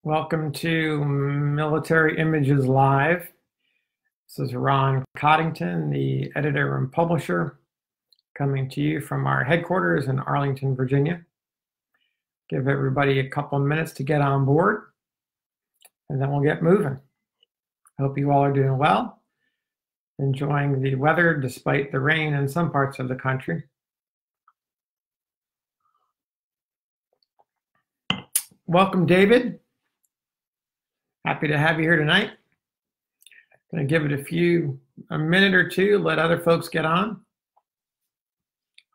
Welcome to Military Images Live. This is Ron Coddington, the editor and publisher, coming to you from our headquarters in Arlington, Virginia. Give everybody a couple of minutes to get on board, and then we'll get moving. Hope you all are doing well, enjoying the weather despite the rain in some parts of the country. Welcome, David. Happy to have you here tonight. Going to give it a minute or two, let other folks get on.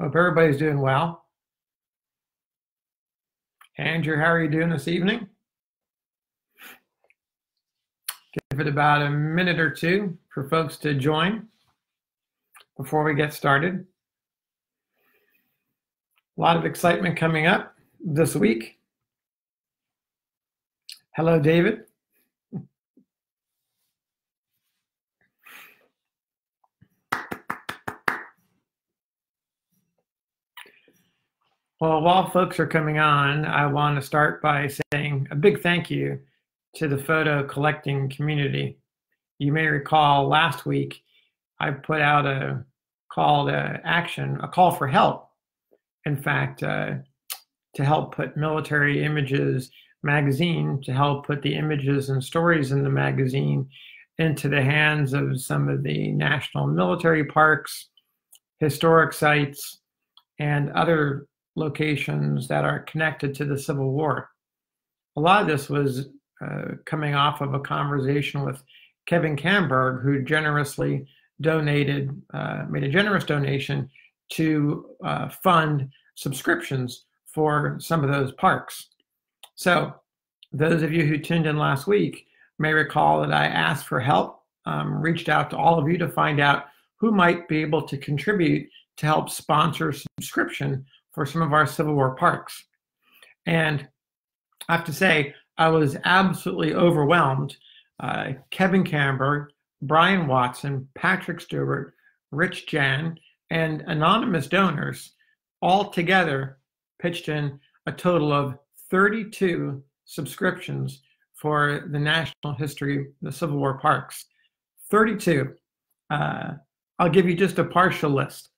Hope everybody's doing well. Andrew, how are you doing this evening? Give it about a minute or two for folks to join before we get started. A lot of excitement coming up this week. Hello, David. Well, while folks are coming on, I want to start by saying a big thank you to the photo collecting community. You may recall last week I put out a call to action, a call for help, in fact, to help put Military Images magazine, to help put the images and stories in the magazine into the hands of some of the national military parks, historic sites, and other locations that are connected to the Civil War. A lot of this was coming off of a conversation with Kevin Camberg, who generously donated, made a generous donation to fund subscriptions for some of those parks. So those of you who tuned in last week may recall that I asked for help, reached out to all of you to find out who might be able to contribute to help sponsor subscription for some of our Civil War parks. And I have to say, I was absolutely overwhelmed. Kevin Camberg, Brian Watson, Patrick Stewart, Rich Jan, and anonymous donors all together pitched in a total of 32 subscriptions for the national history, the Civil War parks. 32. I'll give you just a partial list.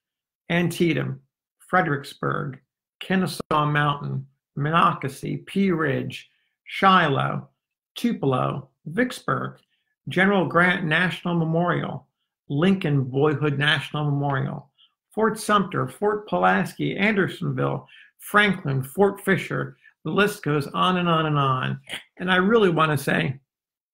Antietam, Fredericksburg, Kennesaw Mountain, Monocacy, Pea Ridge, Shiloh, Tupelo, Vicksburg, General Grant National Memorial, Lincoln Boyhood National Memorial, Fort Sumter, Fort Pulaski, Andersonville, Franklin, Fort Fisher. The list goes on and on and on. And I really want to say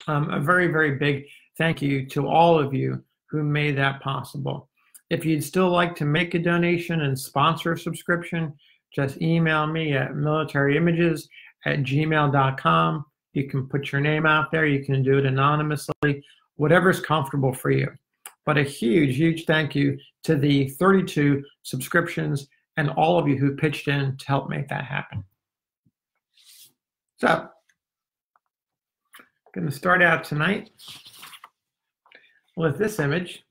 a very, very big thank you to all of you who made that possible. If you'd still like to make a donation and sponsor a subscription, just email me at militarieimages@gmail.com. You can put your name out there. You can do it anonymously, whatever's comfortable for you. But a huge, huge thank you to the 32 subscriptions and all of you who pitched in to help make that happen. So, I'm going to start out tonight with this image.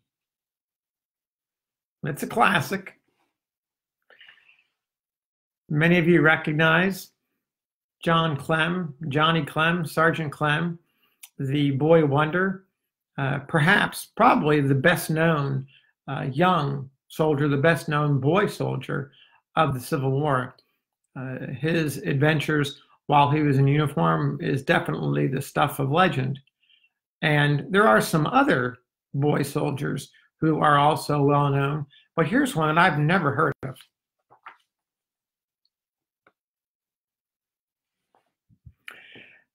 It's a classic. Many of you recognize Johnny Clem, Sergeant Clem, the boy wonder, probably the best known young soldier, the best known boy soldier of the Civil War. His adventures while he was in uniform is definitely the stuff of legend. And there are some other boy soldiers who are also well known, but here's one that I've never heard of.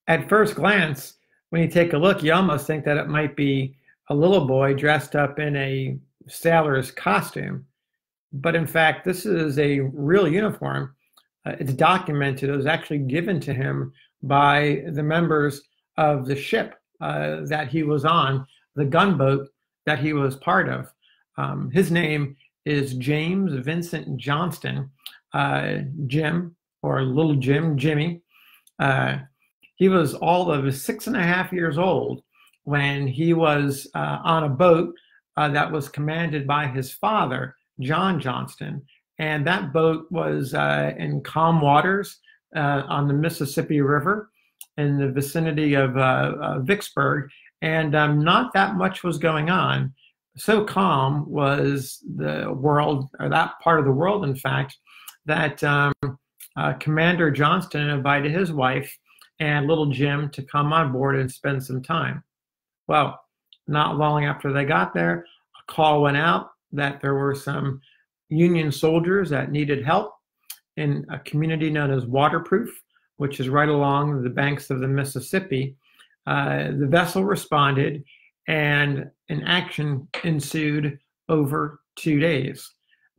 At first glance, when you take a look, you almost think that it might be a little boy dressed up in a sailor's costume. But in fact, this is a real uniform. It's documented. It was actually given to him by the members of the ship that he was on, the gunboat that he was part of. His name is James Vincent Johnston, Jim, or Little Jim, Jimmy. He was all of 6.5 years old when he was on a boat that was commanded by his father, John Johnston. And that boat was in calm waters on the Mississippi River. in the vicinity of Vicksburg, and not that much was going on. So calm was the world, or that part of the world, in fact, that Commander Johnston invited his wife and little Jim to come on board and spend some time. Well, not long after they got there, a call went out that there were some Union soldiers that needed help in a community known as Waterproof, which is right along the banks of the Mississippi. The vessel responded, and an action ensued over 2 days.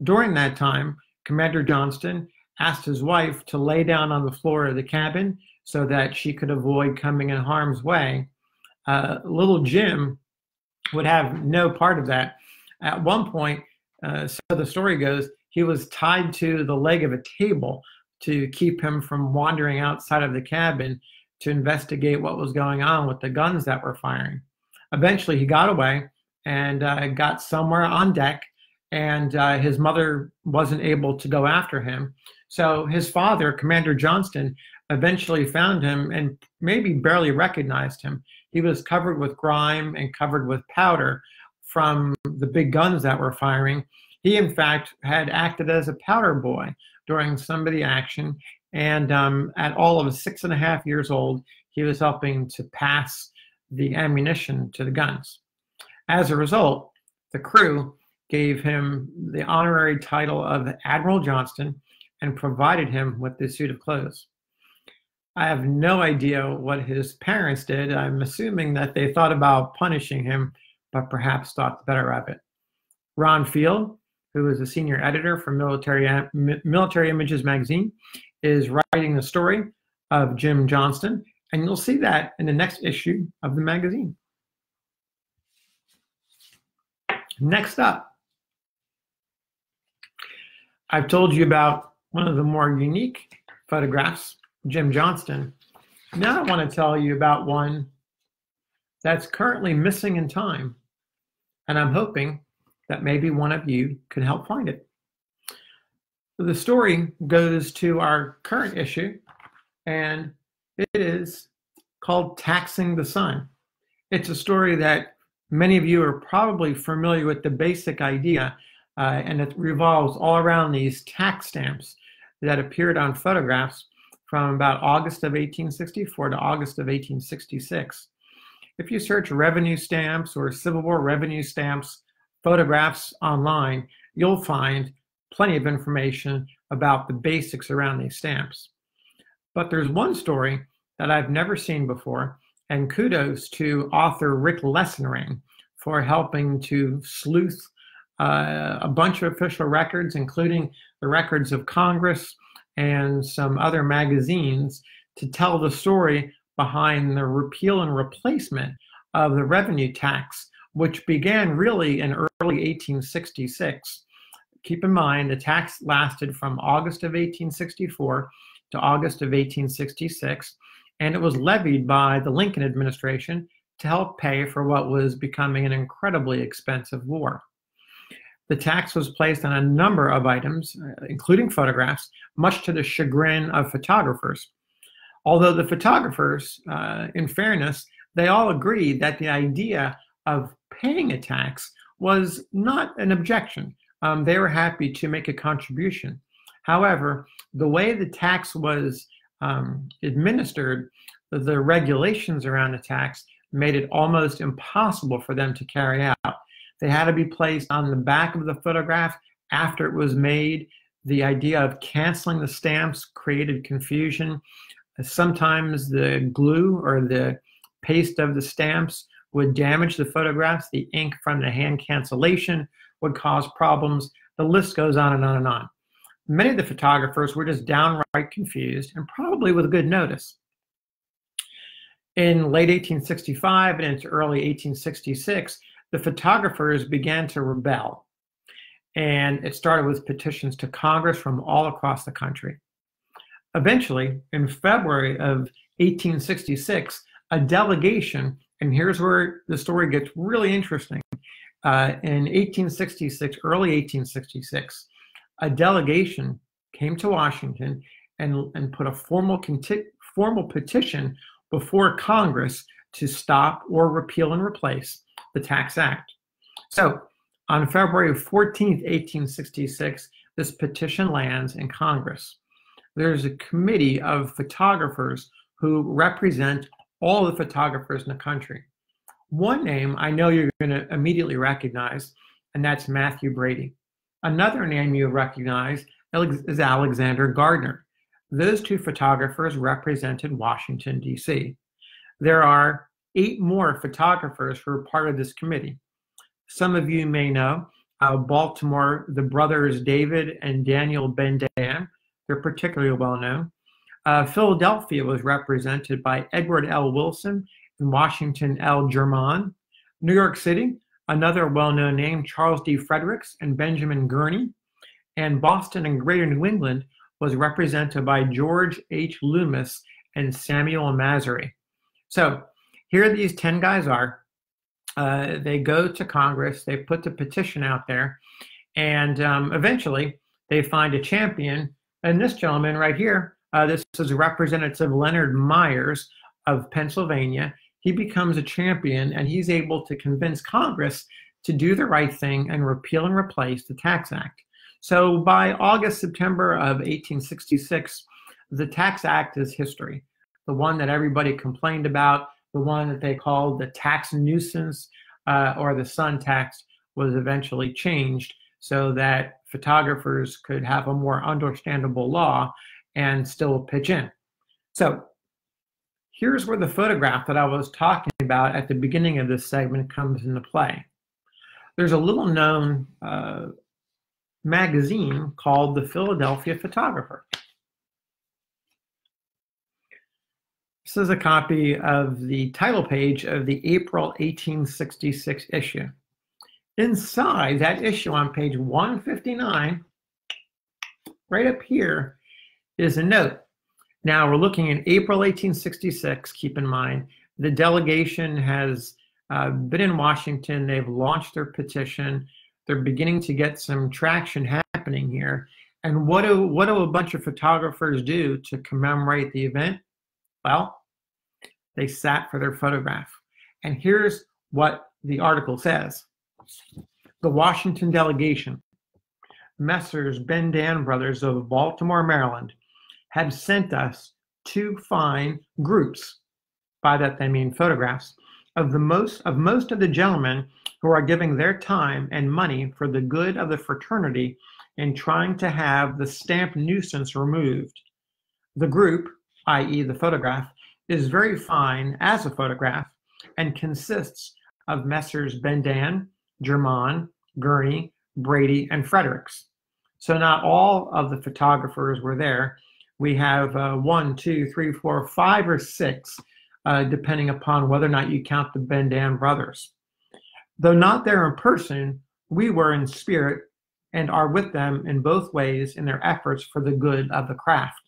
During that time, Commander Johnston asked his wife to lay down on the floor of the cabin so that she could avoid coming in harm's way. Little Jim would have no part of that. At one point, so the story goes, he was tied to the leg of a table to keep him from wandering outside of the cabin to investigate what was going on with the guns that were firing. Eventually, he got away and got somewhere on deck, and his mother wasn't able to go after him. So his father, Commander Johnston, eventually found him and maybe barely recognized him. He was covered with grime and covered with powder from the big guns that were firing. He, in fact, had acted as a powder boy during some of the action, and at all of 6.5 years old, he was helping to pass the ammunition to the guns. As a result, the crew gave him the honorary title of Admiral Johnston and provided him with this suit of clothes. I have no idea what his parents did. I'm assuming that they thought about punishing him, but perhaps thought better of it. Ron Field, who is a senior editor for Military Images magazine, is writing the story of Jim Johnston, and you'll see that in the next issue of the magazine. Next up, I've told you about one of the more unique photographs, Jim Johnston. Now I want to tell you about one that's currently missing in time, and I'm hoping that maybe one of you could help find it. The story goes to our current issue, and it is called Taxing the Sun. It's a story that many of you are probably familiar with the basic idea, and it revolves all around these tax stamps that appeared on photographs from about August of 1864 to August of 1866. If you search revenue stamps or Civil War revenue stamps photographs online, you'll find plenty of information about the basics around these stamps. But there's one story that I've never seen before, and kudos to author Rick Lessenring for helping to sleuth a bunch of official records, including the records of Congress and some other magazines, to tell the story behind the repeal and replacement of the revenue tax, which began really in early 1866. Keep in mind, the tax lasted from August of 1864 to August of 1866, and it was levied by the Lincoln administration to help pay for what was becoming an incredibly expensive war. The tax was placed on a number of items, including photographs, much to the chagrin of photographers. Although the photographers, in fairness, they all agreed that the idea of paying a tax was not an objection. They were happy to make a contribution. However, the way the tax was administered, the regulations around the tax made it almost impossible for them to carry out. They had to be placed on the back of the photograph after it was made. The idea of canceling the stamps created confusion. Sometimes the glue or the paste of the stamps would damage the photographs. The ink from the hand cancellation would cause problems. The list goes on and on and on. Many of the photographers were just downright confused, and probably with good notice. In late 1865 and into early 1866, the photographers began to rebel, and it started with petitions to Congress from all across the country. Eventually, in February of 1866, a delegation, and here's where the story gets really interesting. In 1866, early 1866, a delegation came to Washington and put a formal petition before Congress to stop or repeal and replace the Tax Act. So on February 14th, 1866, this petition lands in Congress. There's a committee of photographers who represent all the photographers in the country. One name I know you're going to immediately recognize, and that's Matthew Brady. Another name you recognize is Alexander Gardner. Those two photographers represented Washington, D.C. There are 8 more photographers who are part of this committee. Some of you may know Baltimore, the brothers David and Daniel Ben-Dan. They're particularly well known. Philadelphia was represented by Edward L. Wilson and Washington L. German. New York City, another well-known name, Charles D. Fredericks and Benjamin Gurney. And Boston and Greater New England was represented by George H. Loomis and Samuel Massary. So here these 10 guys are. They go to Congress, they put the petition out there, and eventually they find a champion. And this gentleman right here, this is Representative Leonard Myers of Pennsylvania. He becomes a champion, and he's able to convince Congress to do the right thing and repeal and replace the Tax Act. So by August, September of 1866, the Tax Act is history. The one that everybody complained about, the one that they called the tax nuisance or the sun tax, was eventually changed so that photographers could have a more understandable law and still pitch in. So here's where the photograph that I was talking about at the beginning of this segment comes into play. There's a little known magazine called the Philadelphia Photographer. This is a copy of the title page of the April 1866 issue. Inside that issue on page 159, right up here, is a note. Now we're looking at April 1866. Keep in mind, the delegation has been in Washington. They've launched their petition. They're beginning to get some traction happening here. And what do a bunch of photographers do to commemorate the event? Well, they sat for their photograph. And here's what the article says. The Washington delegation, Messrs. Ben-Dan Brothers of Baltimore, Maryland, had sent us 2 fine groups, by that they mean photographs, of most of the gentlemen who are giving their time and money for the good of the fraternity in trying to have the stamp nuisance removed. The group, i.e. the photograph, is very fine as a photograph and consists of Messrs. Ben-Dan, German, Gurney, Brady, and Fredericks. So not all of the photographers were there. We have 1, 2, 3, 4, 5, or 6, depending upon whether or not you count the Ben-Dan brothers. Though not there in person, we were in spirit and are with them in both ways in their efforts for the good of the craft.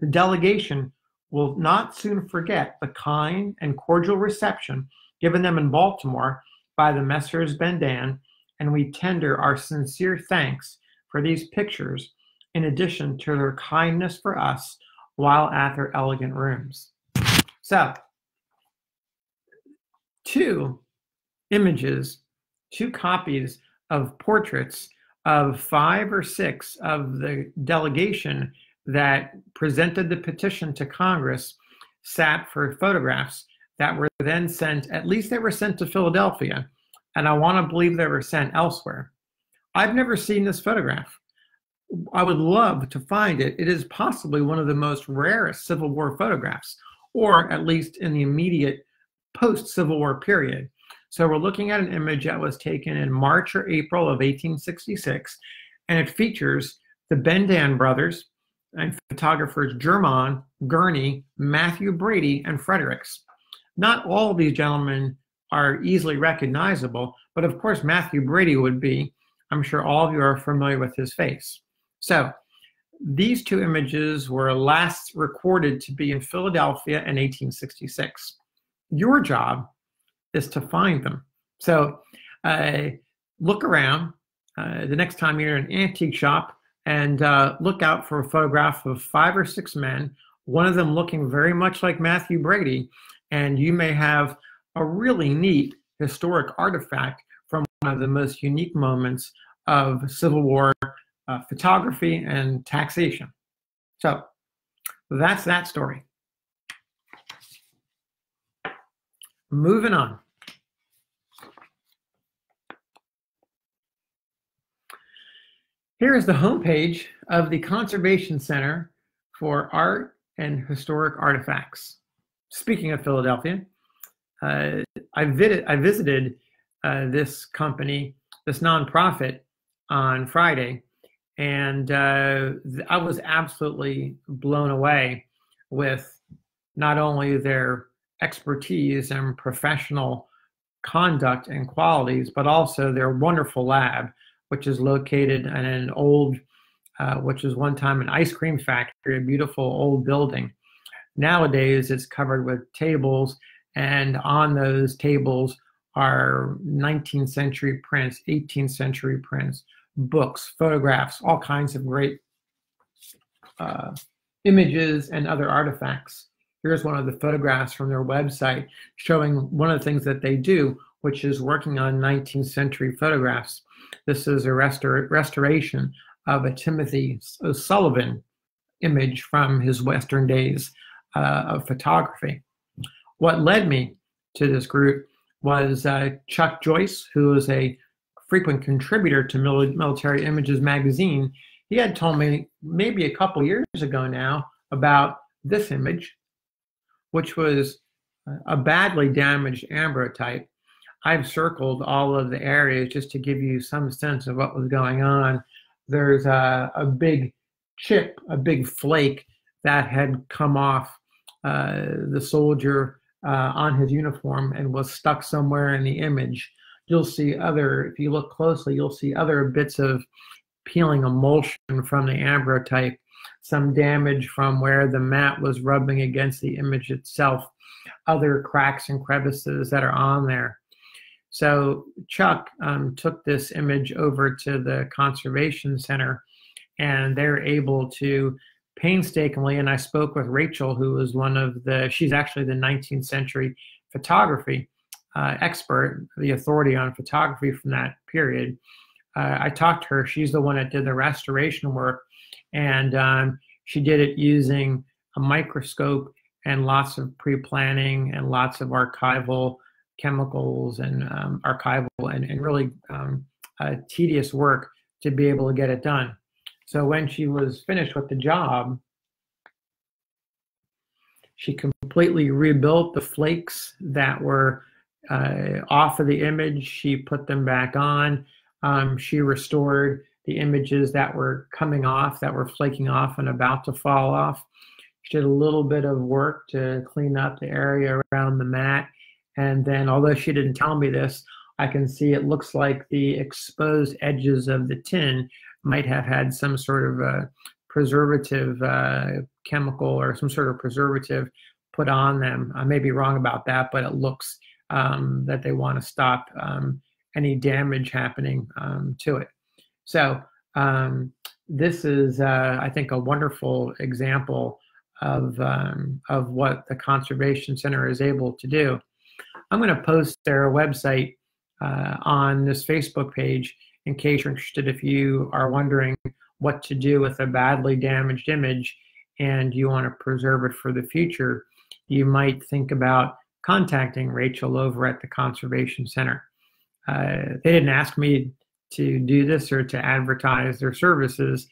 The delegation will not soon forget the kind and cordial reception given them in Baltimore by the Messrs. Ben-Dan, and we tender our sincere thanks for these pictures in addition to their kindness for us while at their elegant rooms. So, 2 images, 2 copies of portraits of 5 or 6 of the delegation that presented the petition to Congress sat for photographs that were then sent, at least they were sent to Philadelphia, and I want to believe they were sent elsewhere. I've never seen this photograph. I would love to find it. It is possibly one of the most rarest Civil War photographs, or at least in the immediate post-Civil War period. So we're looking at an image that was taken in March or April of 1866, and it features the Ben-Dan brothers and photographers German, Gurney, Matthew Brady, and Fredericks. Not all of these gentlemen are easily recognizable, but of course Matthew Brady would be. I'm sure all of you are familiar with his face. So these 2 images were last recorded to be in Philadelphia in 1866. Your job is to find them. So look around the next time you're in an antique shop and look out for a photograph of 5 or 6 men, one of them looking very much like Matthew Brady, and you may have a really neat historic artifact from one of the most unique moments of Civil War photography and taxation. So that's that story. Moving on. Here is the homepage of the Conservation Center for Art and Historic Artifacts. Speaking of Philadelphia, I visited this company, this nonprofit, on Friday, and I was absolutely blown away with not only their expertise and professional conduct and qualities, but also their wonderful lab, which is located in an old, which was one time an ice cream factory, a beautiful old building. Nowadays, it's covered with tables, and on those tables are 19th century prints, 18th century prints, books, photographs, all kinds of great images and other artifacts. Here's one of the photographs from their website showing one of the things that they do, which is working on 19th century photographs. This is a restoration of a Timothy Sullivan image from his Western days of photography. What led me to this group was Chuck Joyce, who is a frequent contributor to Military Images magazine. He had told me maybe a couple years ago now about this image, which was a badly damaged ambrotype. I've circled all of the areas just to give you some sense of what was going on. There's a big chip, a big flake that had come off the soldier on his uniform and was stuck somewhere in the image. You'll see other, if you look closely, you'll see other bits of peeling emulsion from the ambrotype, some damage from where the mat was rubbing against the image itself, other cracks and crevices that are on there. So Chuck took this image over to the Conservation Center, and they're able to painstakingly, and I spoke with Rachel, who was one of the, she's actually the 19th century photography expert, the authority on photography from that period. I talked to her. She's the one that did the restoration work, and she did it using a microscope and lots of pre-planning and lots of archival chemicals and archival and really tedious work to be able to get it done. So when she was finished with the job, she completely rebuilt the flakes that were off of the image. She put them back on. She restored the images that were coming off, that were flaking off and about to fall off. She did a little bit of work to clean up the area around the mat. And then, although she didn't tell me this, I can see it looks like the exposed edges of the tin might have had some sort of a preservative chemical or some sort of preservative put on them. I may be wrong about that, but it looks that they want to stop any damage happening to it. So this is, I think, a wonderful example of what the Conservation Center is able to do. I'm going to post their website on this Facebook page in case you're interested. If you are wondering what to do with a badly damaged image and you want to preserve it for the future, you might think about contacting Rachel over at the Conservation Center. They didn't ask me to do this or to advertise their services.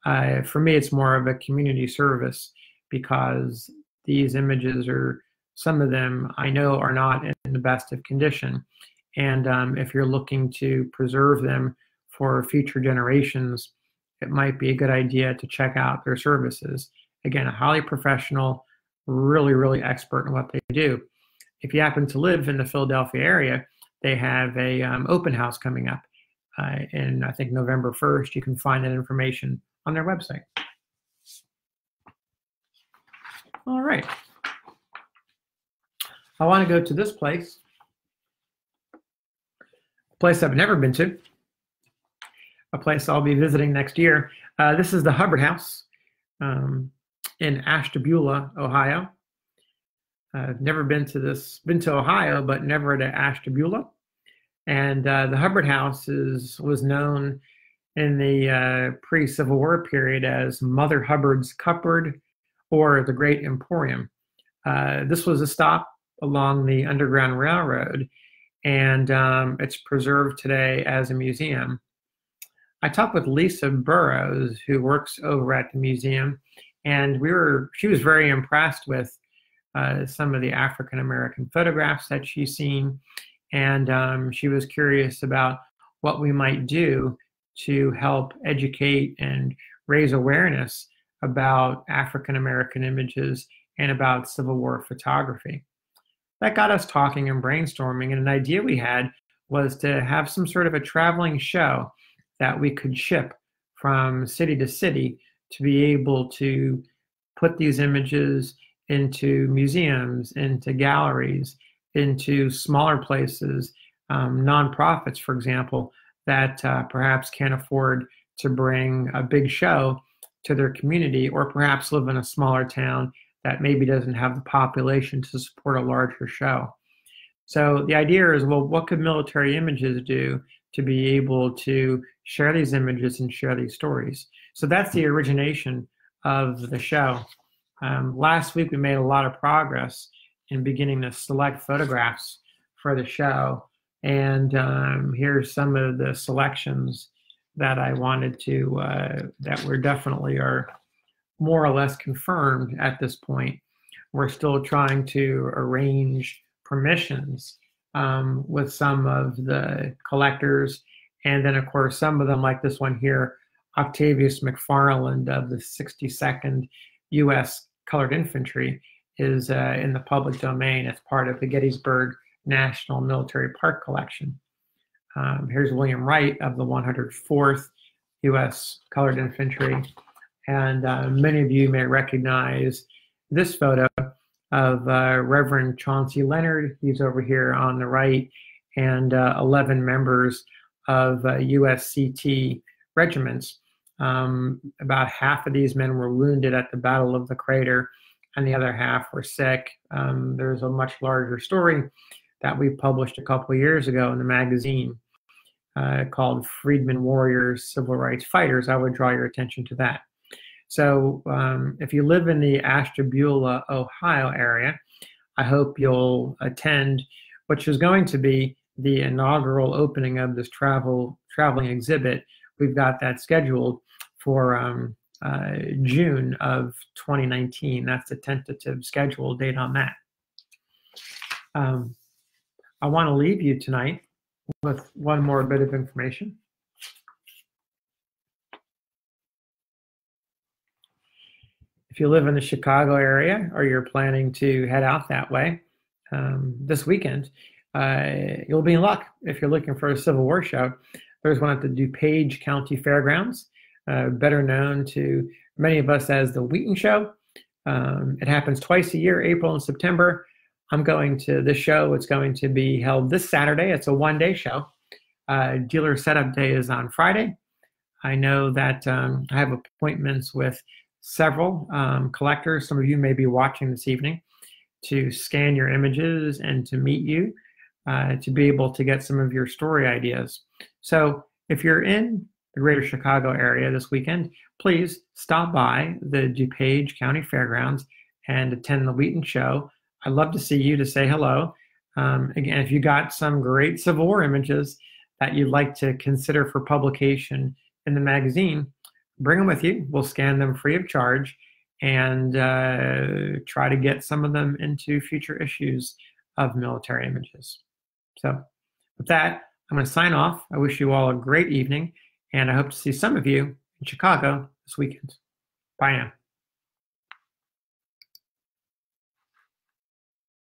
For me, it's more of a community service because these images are, some of them I know are not in the best of condition. And if you're looking to preserve them for future generations, it might be a good idea to check out their services. Again, a highly professional, really, really expert in what they do. If you happen to live in the Philadelphia area, they have a open house coming up in, I think, November 1st. You can find that information on their website. All right. I want to go to this place, a place I've never been to, a place I'll be visiting next year. This is the Hubbard House. in Ashtabula, Ohio. I've never been to Ohio, but never to Ashtabula. And the Hubbard House was known in the pre-Civil War period as Mother Hubbard's cupboard or the Great Emporium. This was a stop along the Underground Railroad, and it's preserved today as a museum. I talked with Lisa Burrows, who works over at the museum, and she was very impressed with some of the African-American photographs that she's seen, and she was curious about what we might do to help educate and raise awareness about African-American images and about Civil War photography. That got us talking and brainstorming, and an idea we had was to have some sort of a traveling show that we could ship from city to city to be able to put these images into museums, into galleries, into smaller places, nonprofits, for example, that perhaps can't afford to bring a big show to their community, or perhaps live in a smaller town that maybe doesn't have the population to support a larger show. So the idea is, well, what could Military Images do to be able to share these images and share these stories? So that's the origination of the show. Last week, we made a lot of progress in beginning to select photographs for the show. And here's some of the selections that I wanted to, that were definitely are more or less confirmed at this point. We're still trying to arrange permissions with some of the collectors. And then, of course, some of them, like this one here, Octavius McFarland of the 62nd U.S. Colored Infantry, is in the public domain as part of the Gettysburg National Military Park Collection. Here's William Wright of the 104th U.S. Colored Infantry. And many of you may recognize this photo of Reverend Chauncey Leonard. He's over here on the right, and 11 members of USCT regiments. About half of these men were wounded at the Battle of the Crater, and the other half were sick. There's a much larger story that we published a couple of years ago in the magazine called Freedmen Warriors, Civil Rights Fighters. I would draw your attention to that. So if you live in the Ashtabula, Ohio area, I hope you'll attend, which is going to be the inaugural opening of this traveling exhibit. We've got that scheduled for June of 2019. That's the tentative schedule date on that. I want to leave you tonight with one more bit of information. If you live in the Chicago area, or you're planning to head out that way this weekend, you'll be in luck if you're looking for a Civil War show. There's one at the DuPage County Fairgrounds, better known to many of us as the Wheaton Show. It happens twice a year, April and September. I'm going to this show. It's going to be held this Saturday. It's a one-day show. Dealer setup day is on Friday. I know that I have appointments with several collectors. Some of you may be watching this evening to scan your images and to meet you, to be able to get some of your story ideas. So if you're in the greater Chicago area this weekend, please stop by the DuPage County Fairgrounds and attend the Wheaton Show. I'd love to see you, to say hello. Again, if you got some great Civil War images that you'd like to consider for publication in the magazine, bring them with you. We'll scan them free of charge and try to get some of them into future issues of Military Images. So with that, I'm going to sign off. I wish you all a great evening, and I hope to see some of you in Chicago this weekend. Bye now.